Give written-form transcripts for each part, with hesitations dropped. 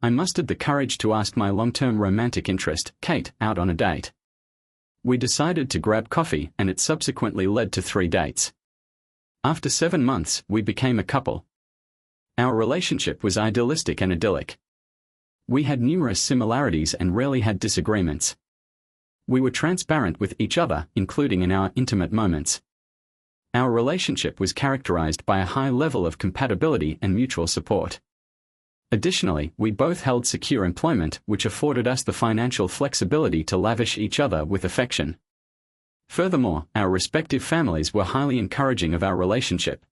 I mustered the courage to ask my long-term romantic interest, Kate, out on a date. We decided to grab coffee, and it subsequently led to 3 dates. After 7 months, we became a couple. Our relationship was idealistic and idyllic. We had numerous similarities and rarely had disagreements. We were transparent with each other, including in our intimate moments. Our relationship was characterized by a high level of compatibility and mutual support. Additionally, we both held secure employment, which afforded us the financial flexibility to lavish each other with affection. Furthermore, our respective families were highly encouraging of our relationship.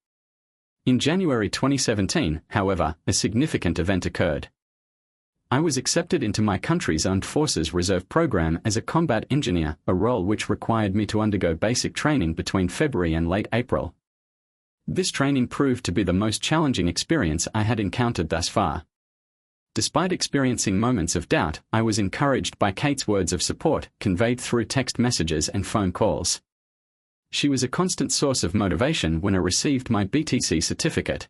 In January 2017, however, a significant event occurred. I was accepted into my country's Armed Forces Reserve program as a combat engineer, a role which required me to undergo basic training between February and late April. This training proved to be the most challenging experience I had encountered thus far. Despite experiencing moments of doubt, I was encouraged by Kate's words of support, conveyed through text messages and phone calls. She was a constant source of motivation when I received my BTC certificate.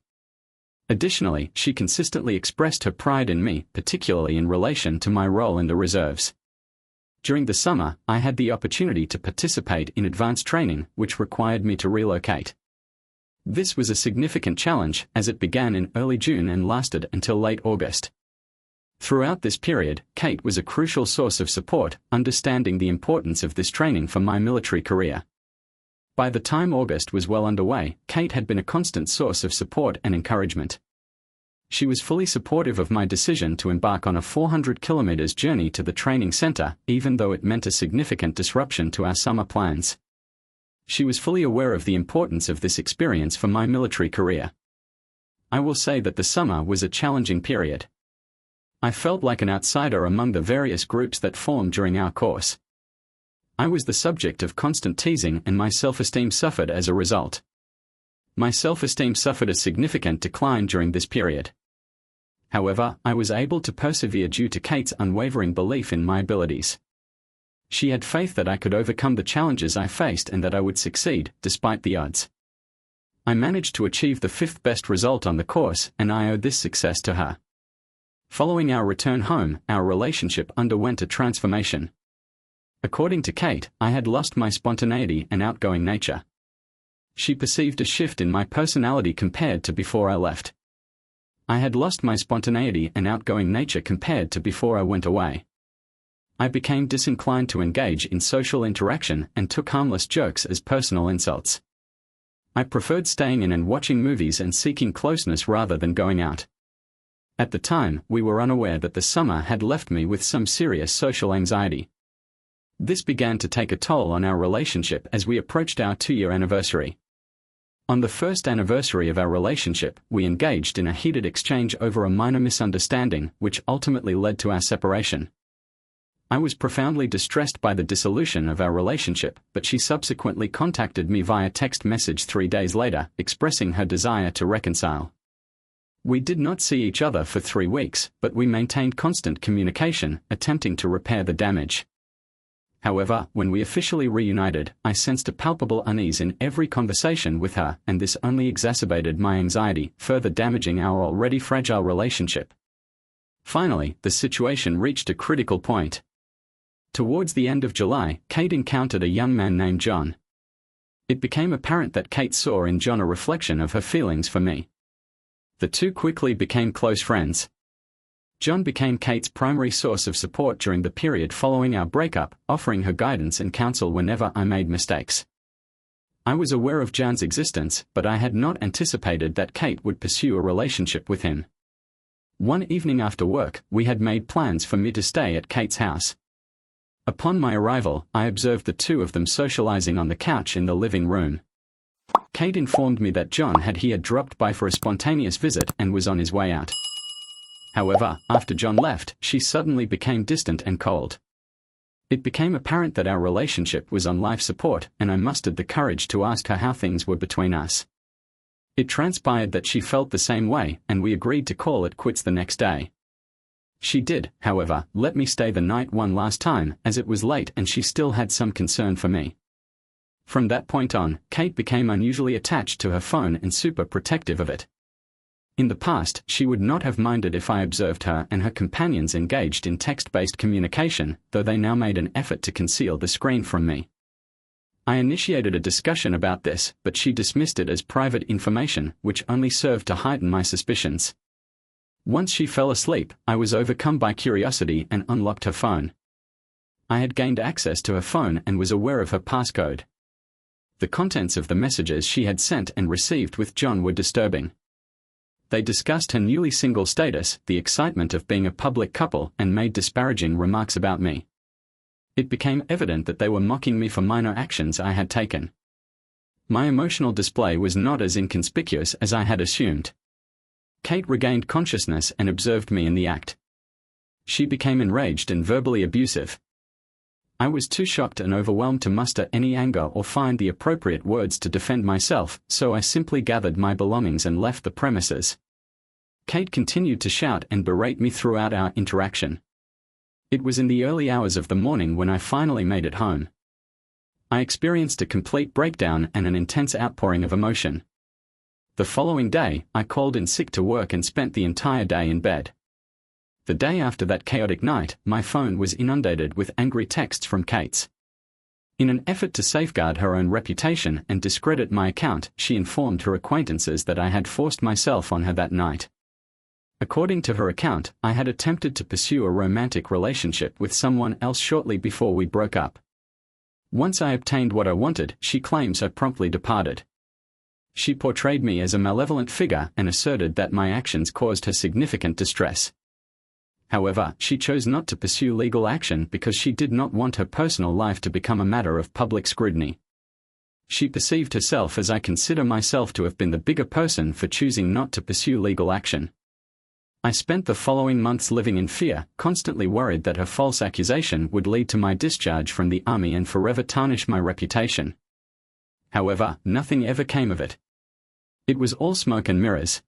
Additionally, she consistently expressed her pride in me, particularly in relation to my role in the reserves. During the summer, I had the opportunity to participate in advanced training, which required me to relocate. This was a significant challenge, as it began in early June and lasted until late August. Throughout this period, Kate was a crucial source of support, understanding the importance of this training for my military career. By the time August was well underway, Kate had been a constant source of support and encouragement. She was fully supportive of my decision to embark on a 400 kilometers journey to the training center, even though it meant a significant disruption to our summer plans. She was fully aware of the importance of this experience for my military career. I will say that the summer was a challenging period. I felt like an outsider among the various groups that formed during our course. I was the subject of constant teasing and my self-esteem suffered as a result. My self-esteem suffered a significant decline during this period. However, I was able to persevere due to Kate's unwavering belief in my abilities. She had faith that I could overcome the challenges I faced and that I would succeed, despite the odds. I managed to achieve the 5th best result on the course, and I owe this success to her. Following our return home, our relationship underwent a transformation. According to Kate, I had lost my spontaneity and outgoing nature. She perceived a shift in my personality compared to before I left. I had lost my spontaneity and outgoing nature compared to before I went away. I became disinclined to engage in social interaction and took harmless jokes as personal insults. I preferred staying in and watching movies and seeking closeness rather than going out. At the time, we were unaware that the summer had left me with some serious social anxiety. This began to take a toll on our relationship as we approached our 2-year anniversary. On the first anniversary of our relationship, we engaged in a heated exchange over a minor misunderstanding, which ultimately led to our separation. I was profoundly distressed by the dissolution of our relationship, but she subsequently contacted me via text message 3 days later, expressing her desire to reconcile. We did not see each other for 3 weeks, but we maintained constant communication, attempting to repair the damage. However, when we officially reunited, I sensed a palpable unease in every conversation with her, and this only exacerbated my anxiety, further damaging our already fragile relationship. Finally, the situation reached a critical point. Towards the end of July, Kate encountered a young man named John. It became apparent that Kate saw in John a reflection of her feelings for me. The two quickly became close friends. John became Kate's primary source of support during the period following our breakup, offering her guidance and counsel whenever I made mistakes. I was aware of John's existence, but I had not anticipated that Kate would pursue a relationship with him. One evening after work, we had made plans for me to stay at Kate's house. Upon my arrival, I observed the two of them socializing on the couch in the living room. Kate informed me that John had dropped by for a spontaneous visit and was on his way out. However, after John left, she suddenly became distant and cold. It became apparent that our relationship was on life support, and I mustered the courage to ask her how things were between us. It transpired that she felt the same way, and we agreed to call it quits the next day. She did, however, let me stay the night one last time, as it was late and she still had some concern for me. From that point on, Kate became unusually attached to her phone and super protective of it. In the past, she would not have minded if I observed her and her companions engaged in text-based communication, though they now made an effort to conceal the screen from me. I initiated a discussion about this, but she dismissed it as private information, which only served to heighten my suspicions. Once she fell asleep, I was overcome by curiosity and unlocked her phone. I had gained access to her phone and was aware of her passcode. The contents of the messages she had sent and received with John were disturbing. They discussed her newly single status, the excitement of being a public couple, and made disparaging remarks about me. It became evident that they were mocking me for minor actions I had taken. My emotional display was not as inconspicuous as I had assumed. Kate regained consciousness and observed me in the act. She became enraged and verbally abusive. I was too shocked and overwhelmed to muster any anger or find the appropriate words to defend myself, so I simply gathered my belongings and left the premises. Kate continued to shout and berate me throughout our interaction. It was in the early hours of the morning when I finally made it home. I experienced a complete breakdown and an intense outpouring of emotion. The following day, I called in sick to work and spent the entire day in bed. The day after that chaotic night, my phone was inundated with angry texts from Kate's. In an effort to safeguard her own reputation and discredit my account, she informed her acquaintances that I had forced myself on her that night. According to her account, I had attempted to pursue a romantic relationship with someone else shortly before we broke up. Once I obtained what I wanted, she claims I promptly departed. She portrayed me as a malevolent figure and asserted that my actions caused her significant distress. However, she chose not to pursue legal action because she did not want her personal life to become a matter of public scrutiny. She perceived herself as I consider myself to have been the bigger person for choosing not to pursue legal action. I spent the following months living in fear, constantly worried that her false accusation would lead to my discharge from the army and forever tarnish my reputation. However, nothing ever came of it. It was all smoke and mirrors.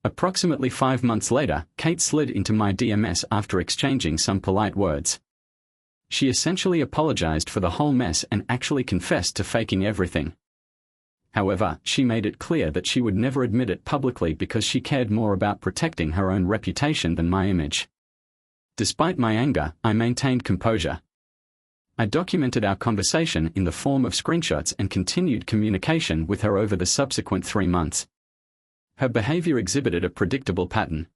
Approximately 5 months later, Kate slid into my DMs after exchanging some polite words. She essentially apologized for the whole mess and actually confessed to faking everything. However, she made it clear that she would never admit it publicly because she cared more about protecting her own reputation than my image. Despite my anger, I maintained composure. I documented our conversation in the form of screenshots and continued communication with her over the subsequent 3 months. Her behavior exhibited a predictable pattern.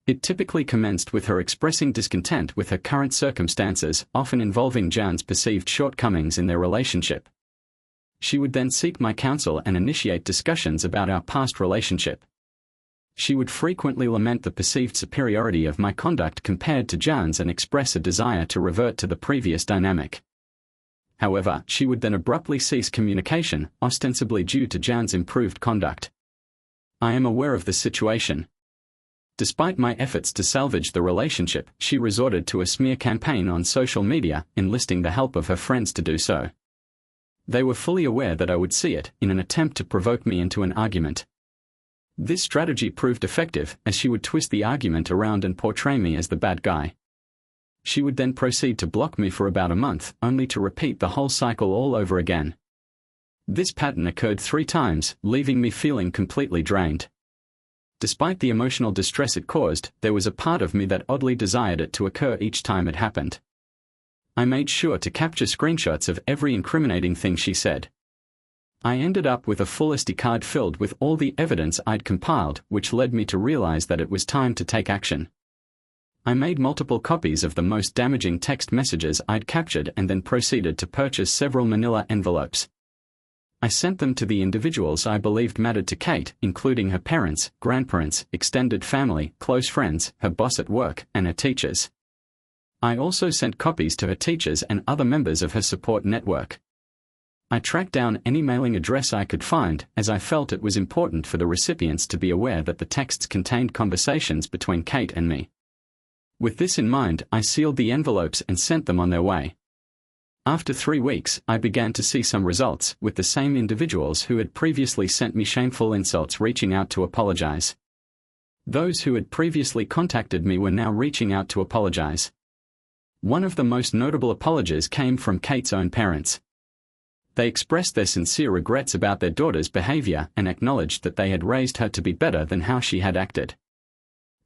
It typically commenced with her expressing discontent with her current circumstances, often involving Jan's perceived shortcomings in their relationship. She would then seek my counsel and initiate discussions about our past relationship. She would frequently lament the perceived superiority of my conduct compared to Jan's and express a desire to revert to the previous dynamic. However, she would then abruptly cease communication, ostensibly due to Jan's improved conduct. I am aware of the situation. Despite my efforts to salvage the relationship, she resorted to a smear campaign on social media, enlisting the help of her friends to do so. They were fully aware that I would see it, in an attempt to provoke me into an argument. This strategy proved effective, as she would twist the argument around and portray me as the bad guy. She would then proceed to block me for about a month, only to repeat the whole cycle all over again. This pattern occurred 3 times, leaving me feeling completely drained. Despite the emotional distress it caused, there was a part of me that oddly desired it to occur each time it happened. I made sure to capture screenshots of every incriminating thing she said. I ended up with a full SD card filled with all the evidence I'd compiled, which led me to realize that it was time to take action. I made multiple copies of the most damaging text messages I'd captured and then proceeded to purchase several manila envelopes. I sent them to the individuals I believed mattered to Kate, including her parents, grandparents, extended family, close friends, her boss at work, and her teachers. I also sent copies to her teachers and other members of her support network. I tracked down any mailing address I could find, as I felt it was important for the recipients to be aware that the texts contained conversations between Kate and me. With this in mind, I sealed the envelopes and sent them on their way. After 3 weeks, I began to see some results, with the same individuals who had previously sent me shameful insults reaching out to apologize. Those who had previously contacted me were now reaching out to apologize. One of the most notable apologies came from Kate's own parents. They expressed their sincere regrets about their daughter's behavior and acknowledged that they had raised her to be better than how she had acted.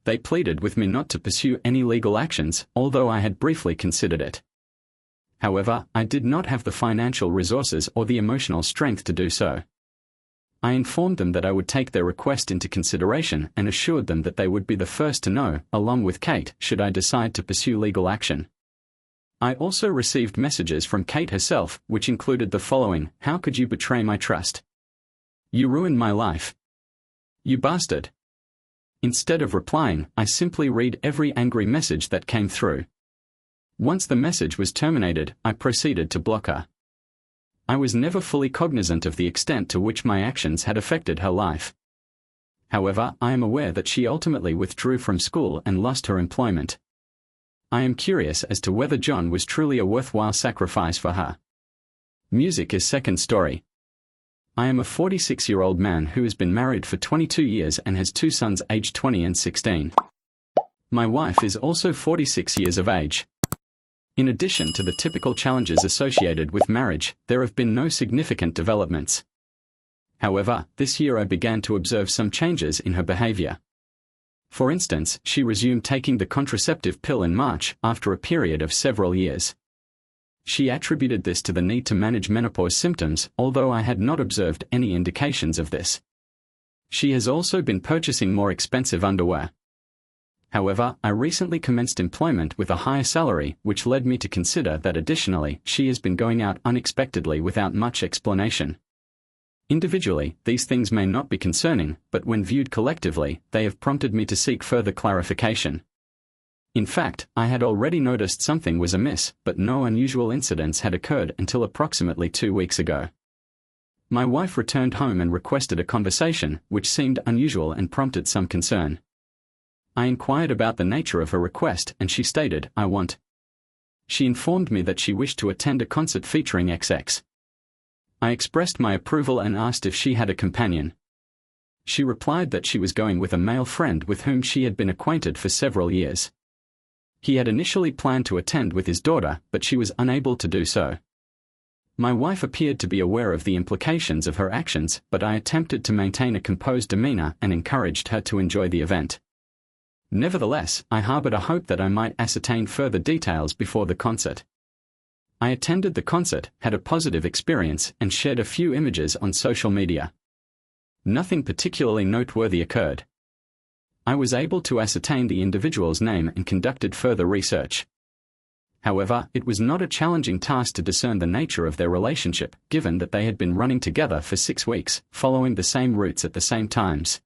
They pleaded with me not to pursue any legal actions, although I had briefly considered it. However, I did not have the financial resources or the emotional strength to do so. I informed them that I would take their request into consideration and assured them that they would be the first to know, along with Kate, should I decide to pursue legal action. I also received messages from Kate herself, which included the following: "How could you betray my trust? You ruined my life. You bastard." Instead of replying, I simply read every angry message that came through. Once the message was terminated, I proceeded to block her. I was never fully cognizant of the extent to which my actions had affected her life. However, I am aware that she ultimately withdrew from school and lost her employment. I am curious as to whether John was truly a worthwhile sacrifice for her. Music is second story. I am a 46-year-old man who has been married for 22 years and has two sons aged 20 and 16. My wife is also 46 years of age. In addition to the typical challenges associated with marriage, there have been no significant developments. However, this year I began to observe some changes in her behavior. For instance, she resumed taking the contraceptive pill in March, after a period of several years. She attributed this to the need to manage menopause symptoms, although I had not observed any indications of this. She has also been purchasing more expensive underwear. However, I recently commenced employment with a higher salary, which led me to consider that additionally, she has been going out unexpectedly without much explanation. Individually, these things may not be concerning, but when viewed collectively, they have prompted me to seek further clarification. In fact, I had already noticed something was amiss, but no unusual incidents had occurred until approximately 2 weeks ago. My wife returned home and requested a conversation, which seemed unusual and prompted some concern. I inquired about the nature of her request and she stated, "I want." She informed me that she wished to attend a concert featuring XX. I expressed my approval and asked if she had a companion. She replied that she was going with a male friend with whom she had been acquainted for several years. He had initially planned to attend with his daughter, but she was unable to do so. My wife appeared to be aware of the implications of her actions, but I attempted to maintain a composed demeanor and encouraged her to enjoy the event. Nevertheless, I harbored a hope that I might ascertain further details before the concert. I attended the concert, had a positive experience, and shared a few images on social media. Nothing particularly noteworthy occurred. I was able to ascertain the individual's name and conducted further research. However, it was not a challenging task to discern the nature of their relationship, given that they had been running together for 6 weeks, following the same routes at the same times.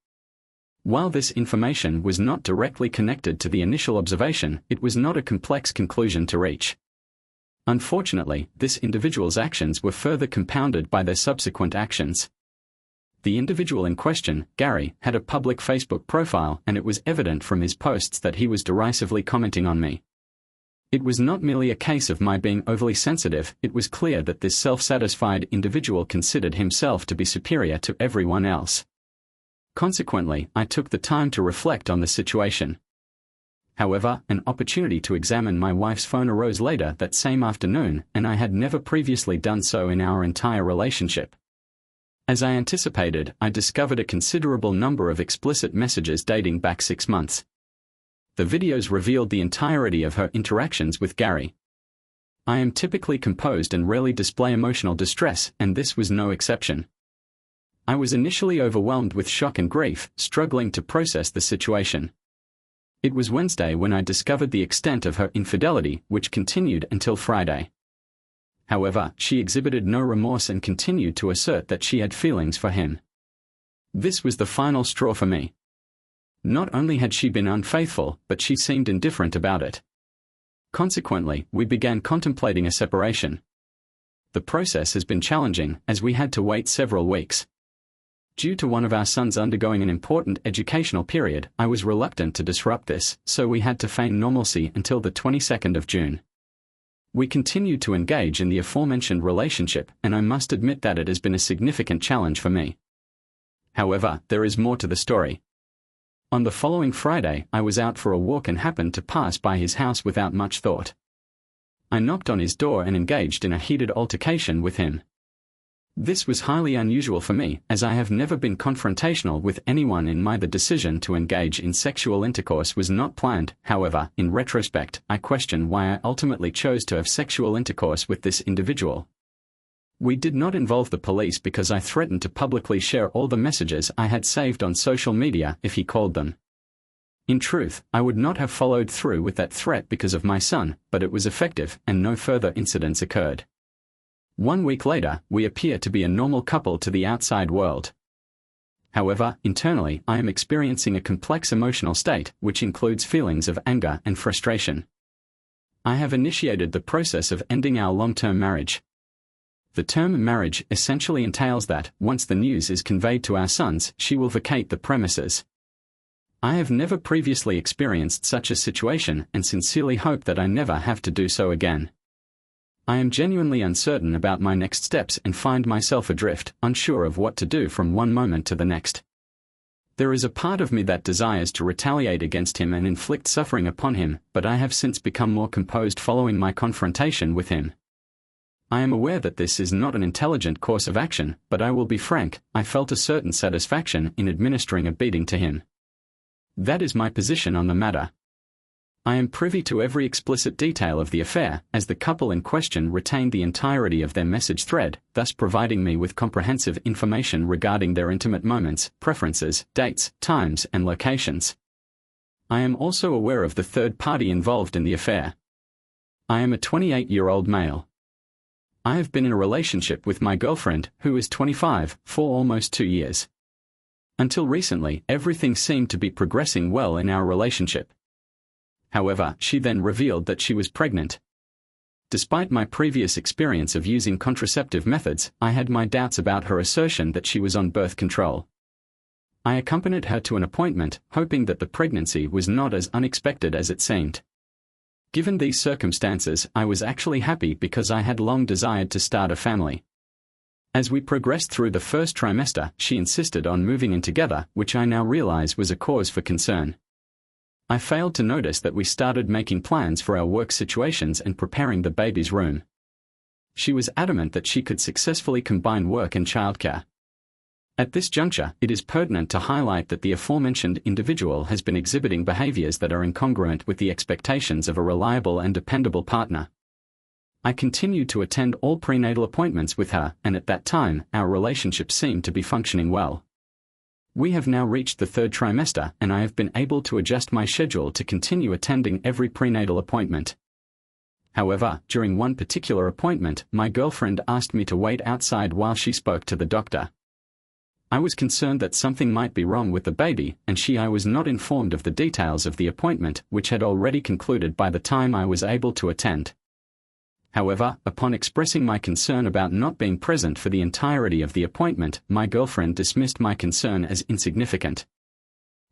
While this information was not directly connected to the initial observation, it was not a complex conclusion to reach. Unfortunately, this individual's actions were further compounded by their subsequent actions. The individual in question, Gary, had a public Facebook profile, and it was evident from his posts that he was derisively commenting on me. It was not merely a case of my being overly sensitive, it was clear that this self-satisfied individual considered himself to be superior to everyone else. Consequently, I took the time to reflect on the situation. However, an opportunity to examine my wife's phone arose later that same afternoon, and I had never previously done so in our entire relationship. As I anticipated, I discovered a considerable number of explicit messages dating back 6 months. The videos revealed the entirety of her interactions with Gary. I am typically composed and rarely display emotional distress, and this was no exception. I was initially overwhelmed with shock and grief, struggling to process the situation. It was Wednesday when I discovered the extent of her infidelity, which continued until Friday. However, she exhibited no remorse and continued to assert that she had feelings for him. This was the final straw for me. Not only had she been unfaithful, but she seemed indifferent about it. Consequently, we began contemplating a separation. The process has been challenging, as we had to wait several weeks. Due to one of our sons undergoing an important educational period, I was reluctant to disrupt this, so we had to feign normalcy until the 22nd of June. We continued to engage in the aforementioned relationship, and I must admit that it has been a significant challenge for me. However, there is more to the story. On the following Friday, I was out for a walk and happened to pass by his house without much thought. I knocked on his door and engaged in a heated altercation with him. This was highly unusual for me, as I have never been confrontational with anyone in my. The decision to engage in sexual intercourse was not planned. However, in retrospect, I question why I ultimately chose to have sexual intercourse with this individual. We did not involve the police because I threatened to publicly share all the messages I had saved on social media if he called them. In truth, I would not have followed through with that threat because of my son, but it was effective, and no further incidents occurred. 1 week later, we appear to be a normal couple to the outside world. However, internally, I am experiencing a complex emotional state, which includes feelings of anger and frustration. I have initiated the process of ending our long-term marriage. The term marriage essentially entails that, once the news is conveyed to our sons, she will vacate the premises. I have never previously experienced such a situation and sincerely hope that I never have to do so again. I am genuinely uncertain about my next steps and find myself adrift, unsure of what to do from one moment to the next. There is a part of me that desires to retaliate against him and inflict suffering upon him, but I have since become more composed following my confrontation with him. I am aware that this is not an intelligent course of action, but I will be frank, I felt a certain satisfaction in administering a beating to him. That is my position on the matter. I am privy to every explicit detail of the affair, as the couple in question retained the entirety of their message thread, thus providing me with comprehensive information regarding their intimate moments, preferences, dates, times, and locations. I am also aware of the third party involved in the affair. I am a 28-year-old male. I have been in a relationship with my girlfriend, who is 25, for almost 2 years. Until recently, everything seemed to be progressing well in our relationship. However, she then revealed that she was pregnant. Despite my previous experience of using contraceptive methods, I had my doubts about her assertion that she was on birth control. I accompanied her to an appointment, hoping that the pregnancy was not as unexpected as it seemed. Given these circumstances, I was actually happy because I had long desired to start a family. As we progressed through the first trimester, she insisted on moving in together, which I now realize was a cause for concern. I failed to notice that we started making plans for our work situations and preparing the baby's room. She was adamant that she could successfully combine work and childcare. At this juncture, it is pertinent to highlight that the aforementioned individual has been exhibiting behaviors that are incongruent with the expectations of a reliable and dependable partner. I continued to attend all prenatal appointments with her, and at that time, our relationship seemed to be functioning well. We have now reached the third trimester, and I have been able to adjust my schedule to continue attending every prenatal appointment. However, during one particular appointment, my girlfriend asked me to wait outside while she spoke to the doctor. I was concerned that something might be wrong with the baby, and I was not informed of the details of the appointment, which had already concluded by the time I was able to attend. However, upon expressing my concern about not being present for the entirety of the appointment, my girlfriend dismissed my concern as insignificant.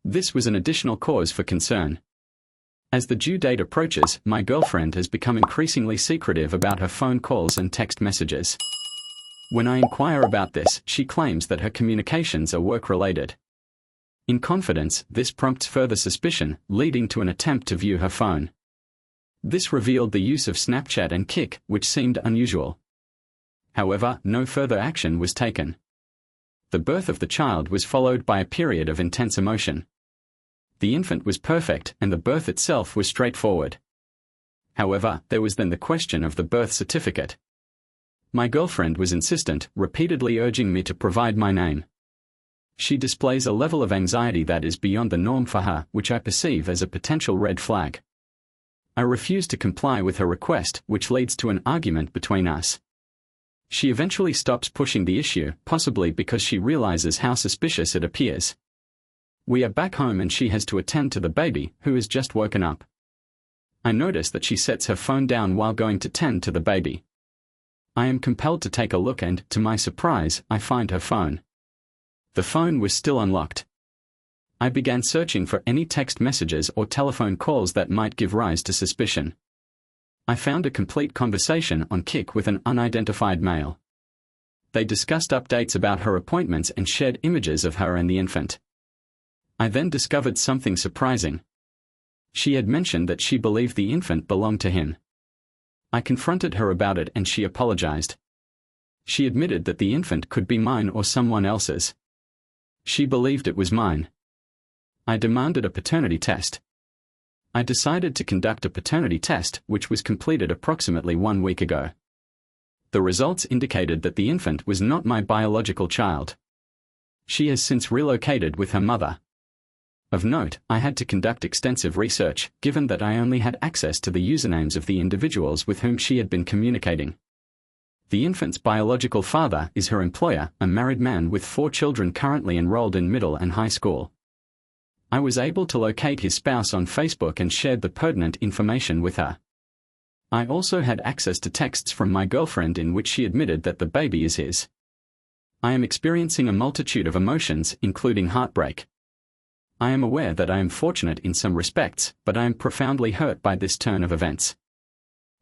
This was an additional cause for concern. As the due date approaches, my girlfriend has become increasingly secretive about her phone calls and text messages. When I inquire about this, she claims that her communications are work-related. In confidence, this prompts further suspicion, leading to an attempt to view her phone. This revealed the use of Snapchat and Kik, which seemed unusual. However, no further action was taken. The birth of the child was followed by a period of intense emotion. The infant was perfect, and the birth itself was straightforward. However, there was then the question of the birth certificate. My girlfriend was insistent, repeatedly urging me to provide my name. She displays a level of anxiety that is beyond the norm for her, which I perceive as a potential red flag. I refuse to comply with her request, which leads to an argument between us. She eventually stops pushing the issue, possibly because she realizes how suspicious it appears. We are back home and she has to attend to the baby, who has just woken up. I notice that she sets her phone down while going to tend to the baby. I am compelled to take a look and, to my surprise, I find her phone. The phone was still unlocked. I began searching for any text messages or telephone calls that might give rise to suspicion. I found a complete conversation on Kik with an unidentified male. They discussed updates about her appointments and shared images of her and the infant. I then discovered something surprising. She had mentioned that she believed the infant belonged to him. I confronted her about it and she apologized. She admitted that the infant could be mine or someone else's. She believed it was mine. I demanded a paternity test. I decided to conduct a paternity test, which was completed approximately 1 week ago. The results indicated that the infant was not my biological child. She has since relocated with her mother. Of note, I had to conduct extensive research, given that I only had access to the usernames of the individuals with whom she had been communicating. The infant's biological father is her employer, a married man with 4 children currently enrolled in middle and high school. I was able to locate his spouse on Facebook and shared the pertinent information with her. I also had access to texts from my girlfriend in which she admitted that the baby is his. I am experiencing a multitude of emotions, including heartbreak. I am aware that I am fortunate in some respects, but I am profoundly hurt by this turn of events.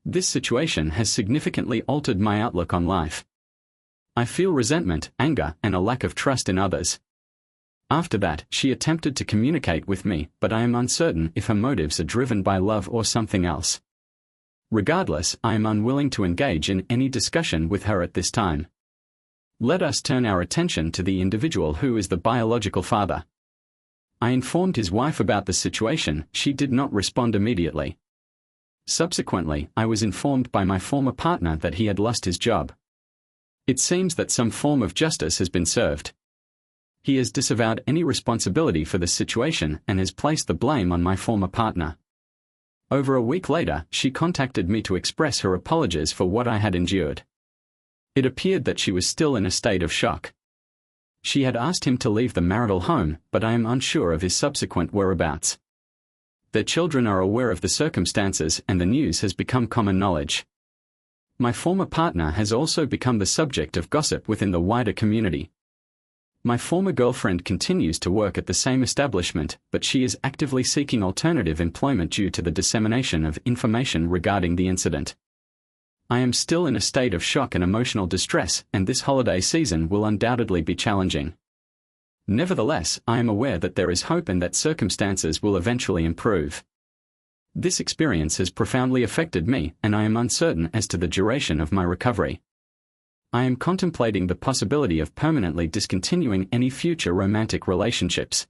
This situation has significantly altered my outlook on life. I feel resentment, anger, and a lack of trust in others. After that, she attempted to communicate with me, but I am uncertain if her motives are driven by love or something else. Regardless, I am unwilling to engage in any discussion with her at this time. Let us turn our attention to the individual who is the biological father. I informed his wife about the situation. She did not respond immediately. Subsequently, I was informed by my former partner that he had lost his job. It seems that some form of justice has been served. He has disavowed any responsibility for the situation and has placed the blame on my former partner. Over a week later, she contacted me to express her apologies for what I had endured. It appeared that she was still in a state of shock. She had asked him to leave the marital home, but I am unsure of his subsequent whereabouts. Their children are aware of the circumstances and the news has become common knowledge. My former partner has also become the subject of gossip within the wider community. My former girlfriend continues to work at the same establishment, but she is actively seeking alternative employment due to the dissemination of information regarding the incident. I am still in a state of shock and emotional distress, and this holiday season will undoubtedly be challenging. Nevertheless, I am aware that there is hope and that circumstances will eventually improve. This experience has profoundly affected me, and I am uncertain as to the duration of my recovery. I am contemplating the possibility of permanently discontinuing any future romantic relationships.